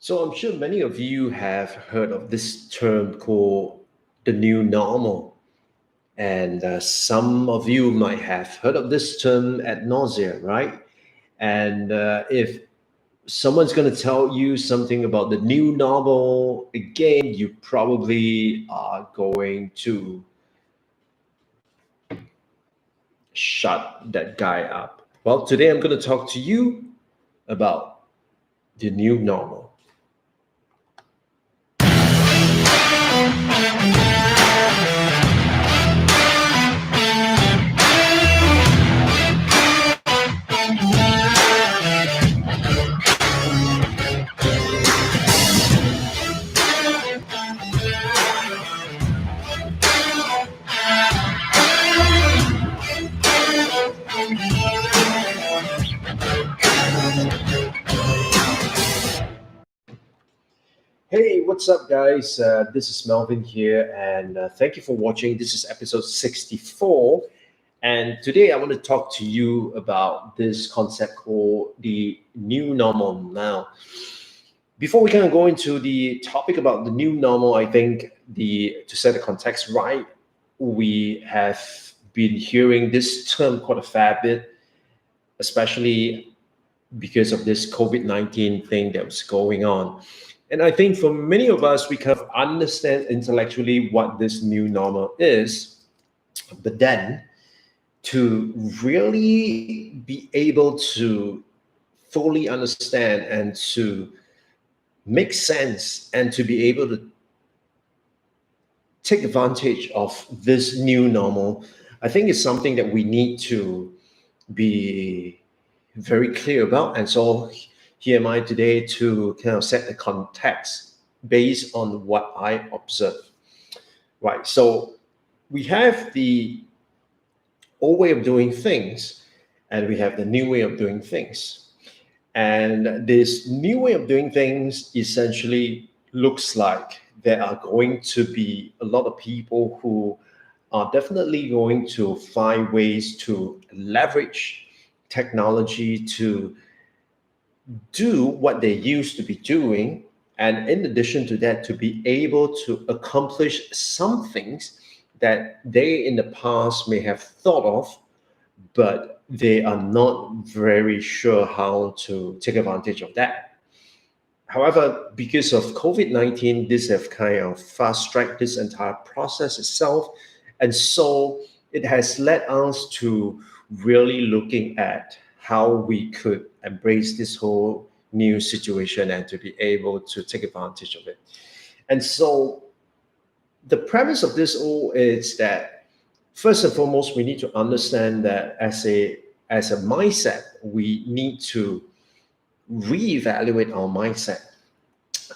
So I'm sure many of you have heard of this term called the new normal. And some of you might have heard of this term ad nausea, right? And if someone's going to tell you something about the new normal again, you probably are going to shut that guy up. Well, today I'm going to talk to you about the new normal. Hey, what's up, guys? This is Melvin here, and thank you for watching. This is episode 64. And today I want to talk to you about this concept called the new normal. Now, before we kind of go into the topic about the new normal, I think to set the context right, we have been hearing this term quite a fair bit, especially because of this COVID-19 thing that was going on. And I think for many of us, we kind of understand intellectually what this new normal is, but then to really be able to fully understand and to make sense and to be able to take advantage of this new normal, I think is something that we need to be very clear about. And so here am I today to kind of set the context based on what I observe. Right. So we have the old way of doing things and we have the new way of doing things. And this new way of doing things essentially looks like there are going to be a lot of people who are definitely going to find ways to leverage technology to do what they used to be doing. And in addition to that, to be able to accomplish some things that they in the past may have thought of, but they are not very sure how to take advantage of that. However, because of COVID-19, this have kind of fast-tracked this entire process itself. And so it has led us to really looking at how we could embrace this whole new situation and to be able to take advantage of it. And so the premise of this all is that first and foremost, we need to understand that as a mindset, we need to reevaluate our mindset.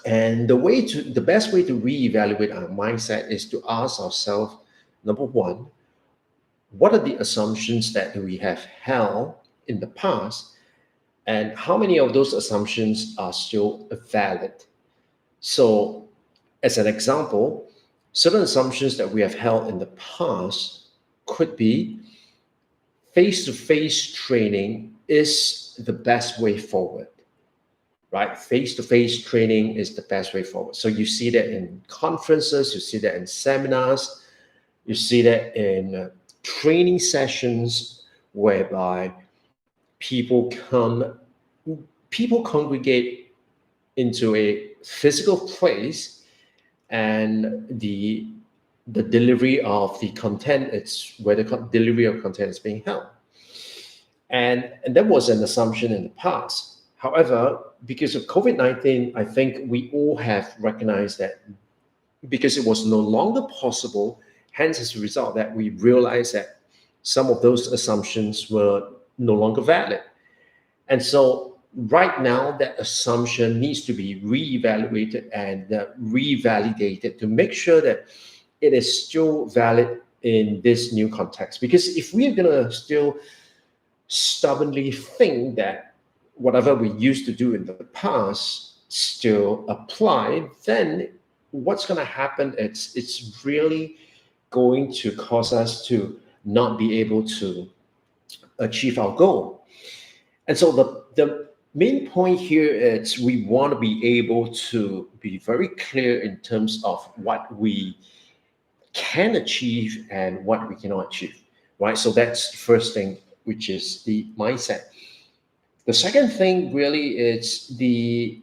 And the best way to reevaluate our mindset is to ask ourselves, number one, what are the assumptions that we have held in the past, and how many of those assumptions are still valid? So, as an example, certain assumptions that we have held in the past could be face-to-face training is the best way forward, right? Face-to-face training is the best way forward. So you see that in conferences, you see that in seminars, you see that in training sessions whereby people congregate into a physical place, and the delivery of the content, it's where the delivery of content is being held. And that was an assumption in the past. However, because of COVID-19, I think we all have recognized that because it was no longer possible, hence as a result that we realized that some of those assumptions were no longer valid. And so right now, that assumption needs to be reevaluated and revalidated to make sure that it is still valid in this new context. Because if we're going to still stubbornly think that whatever we used to do in the past still apply, then what's going to happen is it's really going to cause us to not be able to achieve our goal. And so main point here is we want to be able to be very clear in terms of what we can achieve and what we cannot achieve, right? So that's the first thing, which is the mindset. The second thing really is the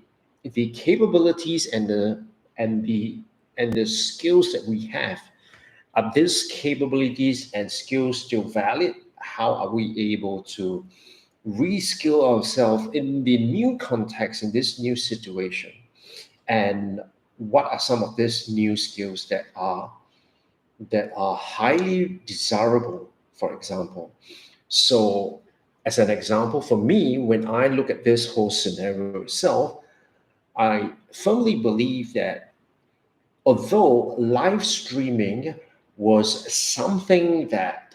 capabilities and the skills that we have. Are these capabilities and skills still valid? How are we able to reskill ourselves in the new context, in this new situation? And what are some of these new skills that are highly desirable, for example? So, as an example, for me, when I look at this whole scenario itself, I firmly believe that although live streaming was something that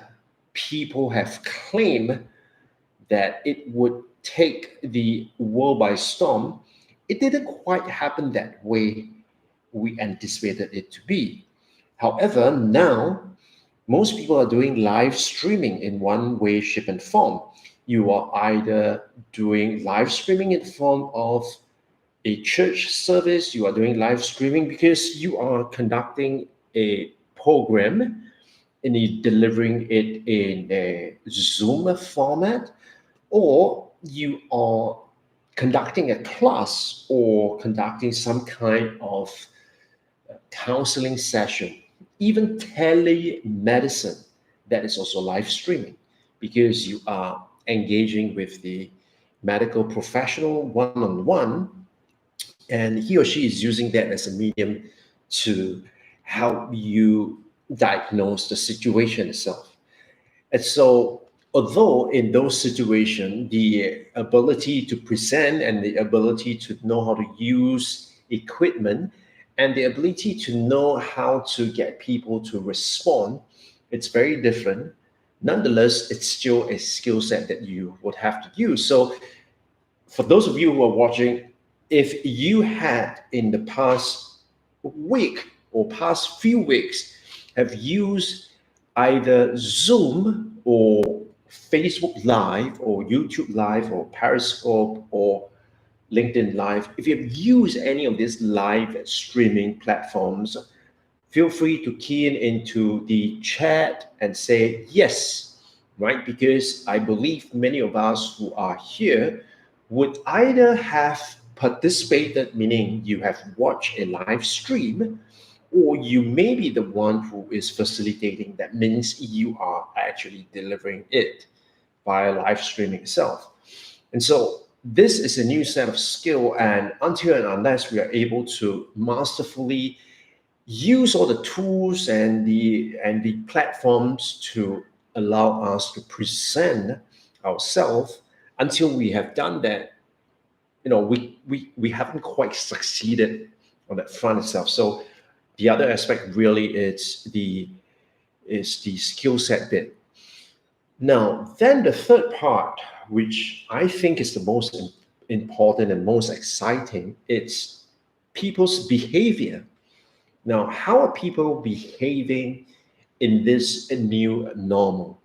people have claimed that it would take the world by storm, it didn't quite happen that way we anticipated it to be. However, now most people are doing live streaming in one way, shape, and form. You are either doing live streaming in the form of a church service, you are doing live streaming because you are conducting a program and you're delivering it in a Zoom format, or you are conducting a class or conducting some kind of counseling session, even telemedicine, that is also live streaming because you are engaging with the medical professional one on one, and he or she is using that as a medium to help you diagnose the situation itself. And so, although in those situations, the ability to present and the ability to know how to use equipment and the ability to know how to get people to respond, it's very different. Nonetheless, it's still a skill set that you would have to use. So, for those of you who are watching, if you had in the past week or past few weeks have used either Zoom or Facebook Live or YouTube Live or Periscope or LinkedIn Live, if you've used any of these live streaming platforms, feel free to key in into the chat and say yes, right? Because I believe many of us who are here would either have participated, meaning you have watched a live stream, or you may be the one who is facilitating. That means you are actually delivering it via live streaming itself. And so this is a new set of skill, and until and unless we are able to masterfully use all the tools and the platforms to allow us to present ourselves, until we have done that, we haven't quite succeeded on that front itself. So the other aspect really is the skill set bit. Now, then the third part, which I think is the most important and most exciting, it's people's behavior. Now, how are people behaving in this new normal?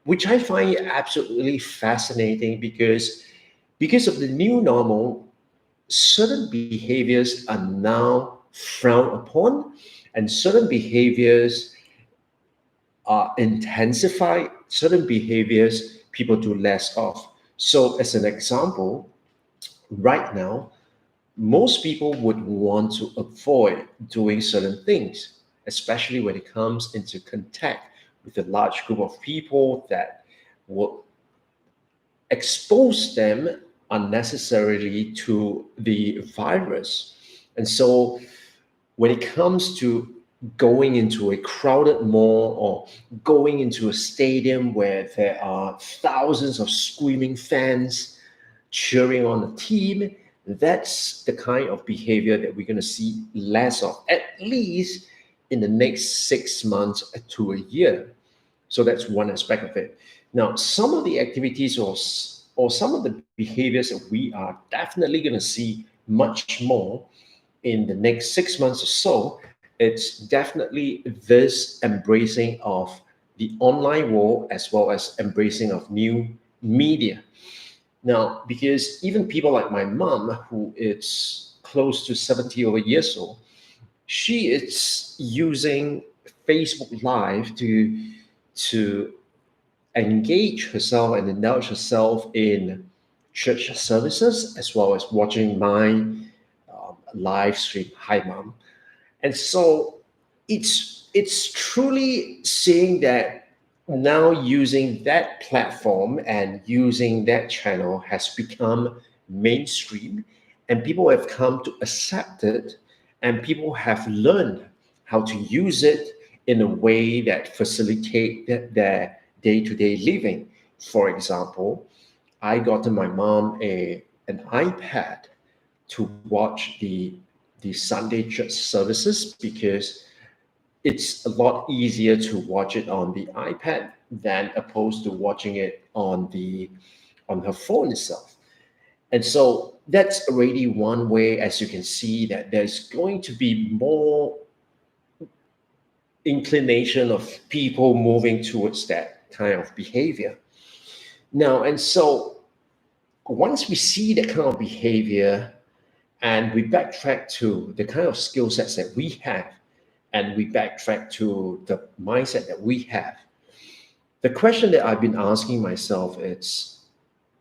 Which I find absolutely fascinating because of the new normal, certain behaviors are now frowned upon, and certain behaviors are intensified, certain behaviors people do less of. So, as an example, right now, most people would want to avoid doing certain things, especially when it comes into contact with a large group of people that will expose them unnecessarily to the virus. And so when it comes to going into a crowded mall or going into a stadium where there are thousands of screaming fans cheering on a team, that's the kind of behavior that we're going to see less of, at least in the next 6 months to a year. So that's one aspect of it. Now, some of the activities or some of the behaviors that we are definitely going to see much more in the next 6 months or so, it's definitely this embracing of the online world as well as embracing of new media. Now, because even people like my mom, who is close to 70 over years old, she is using Facebook Live to engage herself and indulge herself in church services as well as watching my live stream. Hi, mom. And so it's truly seeing that now using that platform and using that channel has become mainstream, and people have come to accept it, and people have learned how to use it in a way that facilitate their day-to-day living. For example, I got my mom an iPad to watch the Sunday church services, because it's a lot easier to watch it on the iPad than opposed to watching it on her phone itself. And so that's already one way, as you can see, that there's going to be more inclination of people moving towards that kind of behavior. Now, and so once we see that kind of behavior and we backtrack to the kind of skill sets that we have, and we backtrack to the mindset that we have, the question that I've been asking myself is,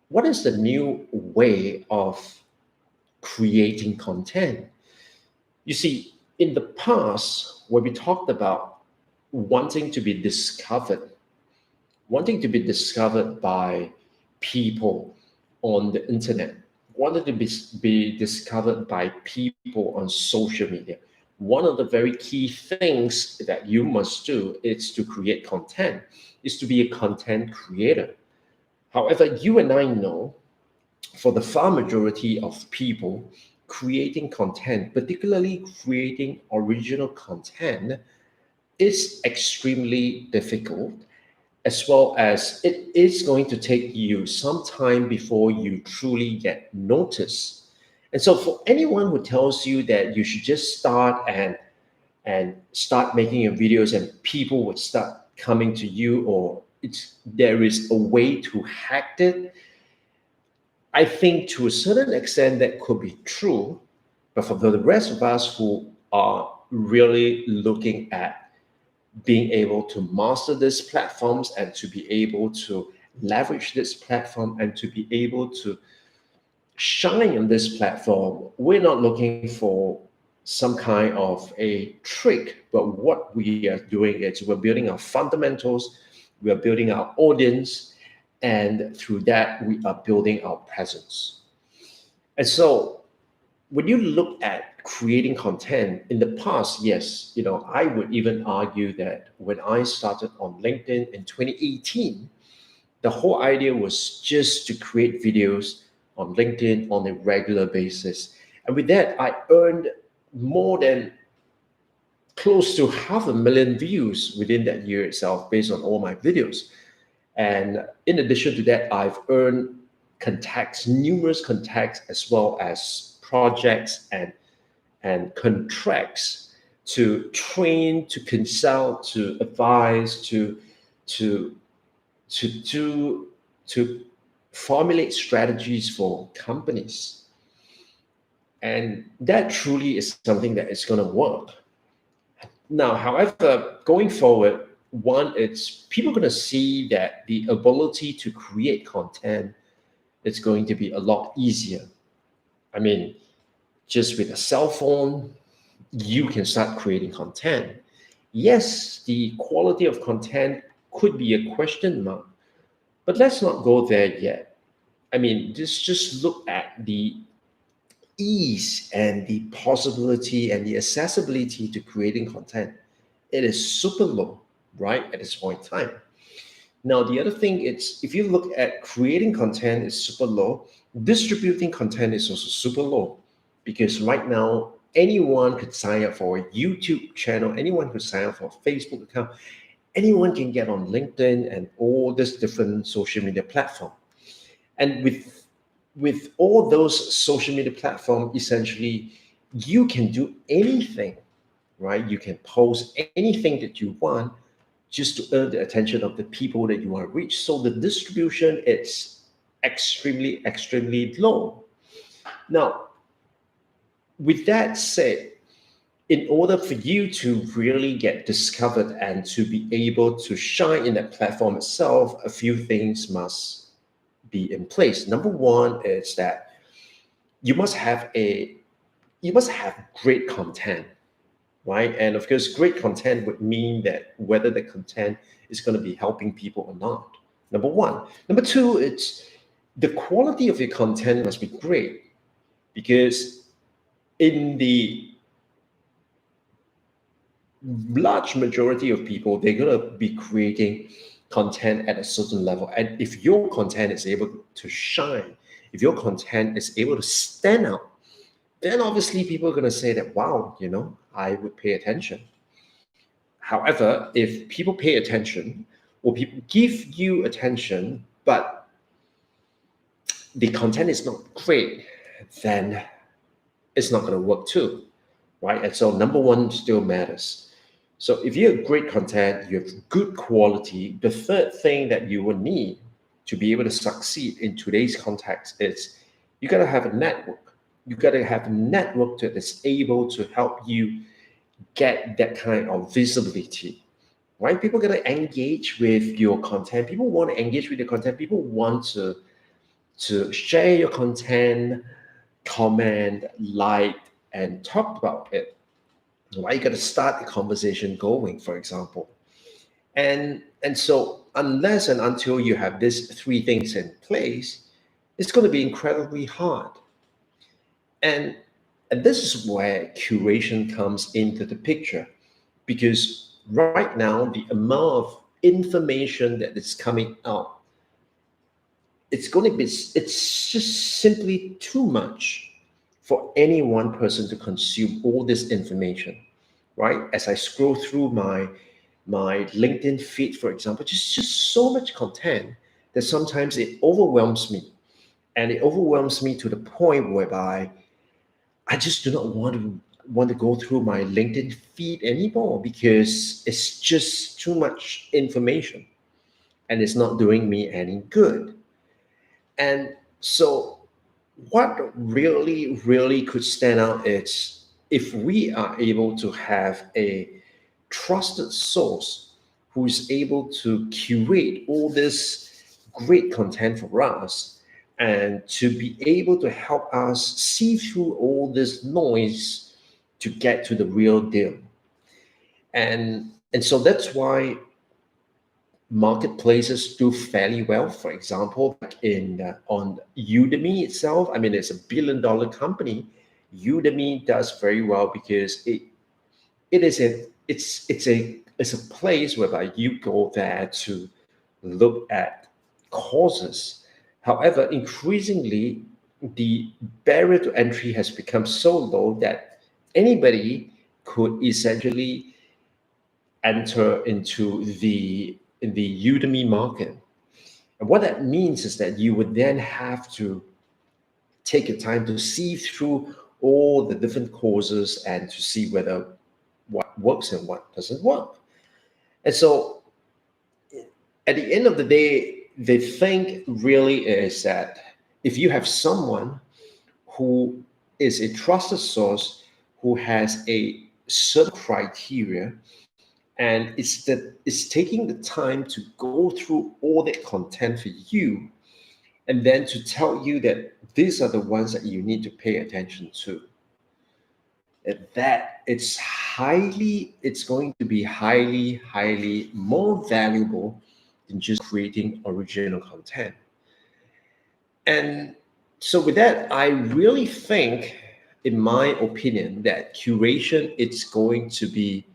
what is the new way of creating content? You see, in the past, when we talked about wanting to be discovered, wanting to be discovered by people on the internet, wanted to be discovered by people on social media, one of the very key things that you must do is to create content, is to be a content creator. However, you and I know, for the far majority of people, creating content, particularly creating original content, is extremely difficult, as well as it is going to take you some time before you truly get noticed. And so for anyone who tells you that you should just start and start making your videos and people would start coming to you, or there is a way to hack it, I think to a certain extent that could be true. But for the rest of us who are really looking at being able to master these platforms and to be able to leverage this platform and to be able to shine on this platform, we're not looking for some kind of a trick, but what we are doing is we're building our fundamentals, we are building our audience, and through that, we are building our presence. And so when you look at creating content in the past, yes, I would even argue that when I started on LinkedIn in 2018, the whole idea was just to create videos on LinkedIn on a regular basis. And with that, I earned more than close to 500,000 views within that year itself based on all my videos. And in addition to that, I've earned contacts, numerous contacts, as well as projects and contracts to train, to consult, to advise, to to formulate strategies for companies. And that truly is something that is going to work. Now, however, going forward, one, it's people going to see that the ability to create content is going to be a lot easier. I mean, just with a cell phone, you can start creating content. Yes, the quality of content could be a question mark, but let's not go there yet. I mean, just look at the ease and the possibility and the accessibility to creating content. It is super low, right, at this point in time. Now, the other thing is, if you look at creating content is super low, distributing content is also super low, because right now anyone could sign up for a YouTube channel, anyone could sign up for a Facebook account, anyone can get on LinkedIn and all this different social media platform. And with all those social media platforms, essentially, you can do anything, right? You can post anything that you want just to earn the attention of the people that you want to reach. So the distribution, it's extremely low. Now, with that said, in order for you to really get discovered and to be able to shine in that platform itself, a few things must be in place. Number one is that you must have a you must have great content, right? And of course, great content would mean that whether the content is going to be helping people or not. Number one. Number two, it's the quality of your content must be great because in the large majority of people, they're going to be creating content at a certain level. And if your content is able to shine, if your content is able to stand out, then obviously people are going to say that, wow, I would pay attention. However, if people pay attention or people give you attention, but the content is not great, then it's not going to work too, right? And so number one still matters. So if you have great content, you have good quality, the third thing that you will need to be able to succeed in today's context is you got to have a network. You got to have a network that is able to help you get that kind of visibility, right? People got to engage with your content. People want to engage with your content. People want to share your content, comment, like, and talk about it. Right? You got to start the conversation going, for example. And so unless and until you have these three things in place, it's going to be incredibly hard. And and this is where curation comes into the picture because right now the amount of information that is coming out, it's just simply too much for any one person to consume all this information, right? As I scroll through my LinkedIn feed, for example, just so much content that sometimes it overwhelms me. And it overwhelms me to the point whereby I just do not want to go through my LinkedIn feed anymore because it's just too much information and it's not doing me any good. And so what really could stand out is if we are able to have a trusted source who is able to curate all this great content for us and to be able to help us see through all this noise to get to the real deal. And so that's why marketplaces do fairly well. For example, like in on Udemy itself, I mean, it's $1 billion company. Udemy does very well because it is a it's a place whereby you go there to look at courses. However, increasingly the barrier to entry has become so low that anybody could essentially enter into the Udemy market. And what that means is that you would then have to take your time to see through all the different courses and to see whether what works and what doesn't work. And so at the end of the day, the thing really is that if you have someone who is a trusted source, who has a certain criteria, and it's taking the time to go through all that content for you, and then to tell you that these are the ones that you need to pay attention to. That it's going to be highly more valuable than just creating original content. And so with that, I really think, in my opinion, that curation it's going to be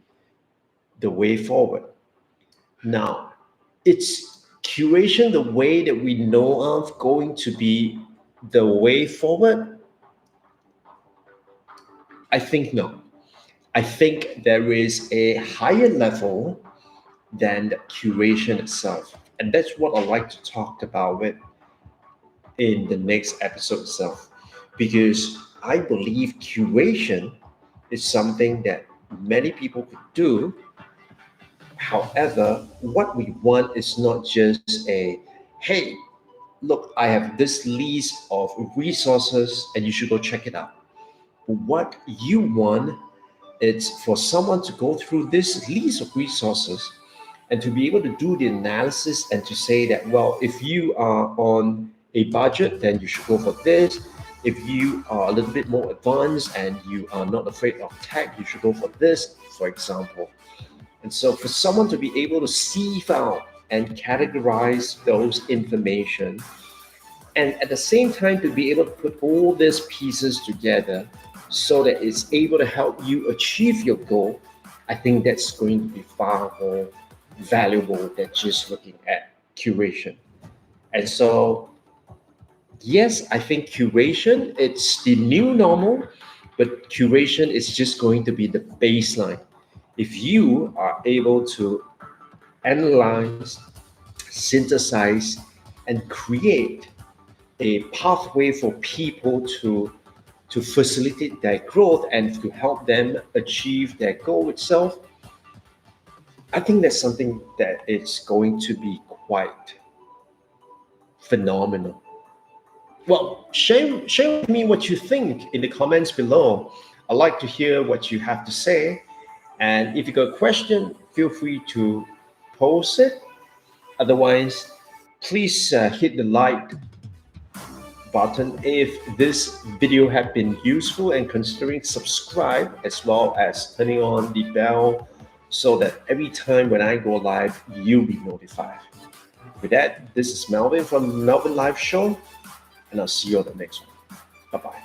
the way forward. Now, it's curation the way that we know of going to be the way forward? I think no. I think there is a higher level than the curation itself. And that's what I'd like to talk about with in the next episode itself. Because I believe curation is something that many people could do. However, what we want is not just a, hey, look, I have this list of resources and you should go check it out. What you want is for someone to go through this list of resources and to be able to do the analysis and to say that, well, if you are on a budget, then you should go for this. If you are a little bit more advanced and you are not afraid of tech, you should go for this, for example. And so for someone to be able to sieve out and categorize those information, and at the same time to be able to put all these pieces together so that it's able to help you achieve your goal, I think that's going to be far more valuable than just looking at curation. And so, yes, I think curation, it's the new normal, but curation is just going to be the baseline. If you are able to analyze, synthesize, and create a pathway for people to facilitate their growth and to help them achieve their goal itself, I think that's something that is going to be quite phenomenal. Well, share with me what you think in the comments below. I'd like to hear what you have to say. And if you got a question, feel free to post it. Otherwise, please hit the like button if this video have been useful, and considering subscribe as well as turning on the bell so that every time when I go live, you'll be notified. With that, this is Melvin from Melvin Live Show, and I'll see you on the next one. Bye-bye.